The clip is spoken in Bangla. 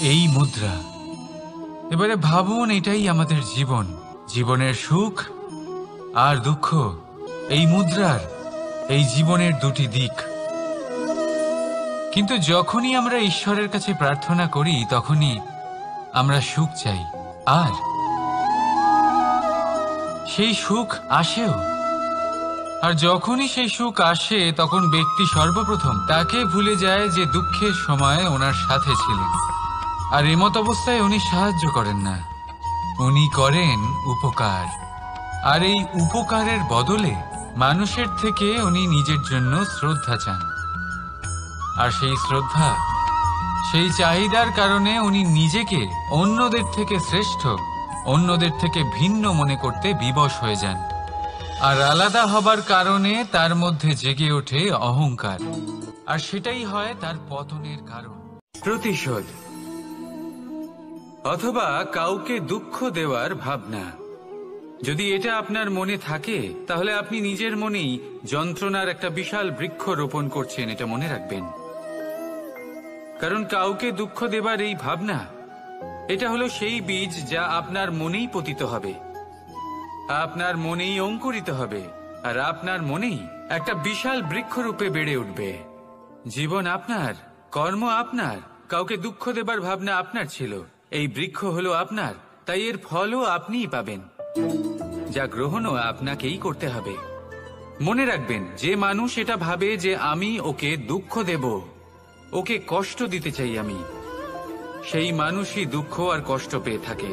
এই মুদ্রা। এবারে ভাবুন, এটাই আমাদের জীবন, জীবনের সুখ আর দুঃখ এই মুদ্রার, এই জীবনের দুটি দিক। কিন্তু যখনই আমরা ঈশ্বরের কাছে প্রার্থনা করি তখনই আমরা সুখ চাই, আর সেই সুখ আসেও। আর যখনই সেই সুখ আসে তখন ব্যক্তি সর্বপ্রথম তাকে ভুলে যায় যে দুঃখের সময় ওনার সাথে ছিলেন। আর এমত অবস্থায় উনি সাহায্য করেন না, উনি করেন উপকার। আর এই উপকারের বদলে মানুষের থেকে উনি নিজের জন্য শ্রদ্ধা চান। আর সেই শ্রদ্ধা, সেই চাহিদার কারণে উনি নিজেকে অন্যদের থেকে শ্রেষ্ঠ, অন্যদের থেকে ভিন্ন মনে করতে বিবশ হয়ে যান। আর আলাদা হবার কারণে তার মধ্যে জেগে ওঠে অহংকার, আর সেটাই হয় তার পতনের কারণ। প্রতিশোধ অথবা কাউকে দুঃখ দেওয়ার ভাবনা, যদি এটা আপনার মনে থাকে তাহলে আপনি নিজের মনেই যন্ত্রণার একটা বিশাল বৃক্ষ রোপণ করছেন, এটা মনে রাখবেন। কারণ কাউকে দুঃখ দেবার এই ভাবনা, এটা হলো সেই বীজ যা আপনার মনেই পতিত হবে, আপনার মনেই অঙ্কুরিত হবে, আর আপনার মনেই একটা বিশাল বৃক্ষরূপে বেড়ে উঠবে। জীবন আপনার, কর্ম আপনার, কাউকে দুঃখ দেবার ভাবনা আপনার ছিল, এই বৃক্ষ হলো আপনার, তাই এর ফলও আপনিই পাবেন, যা গ্রহণও আপনাকেই করতে হবে। মনে রাখবেন, যে মানুষ এটা ভাবে যে আমি ওকে দুঃখ দেব, ওকে কষ্ট দিতে চাই আমি, সেই মানুষই দুঃখ আর কষ্ট পেয়ে থাকে।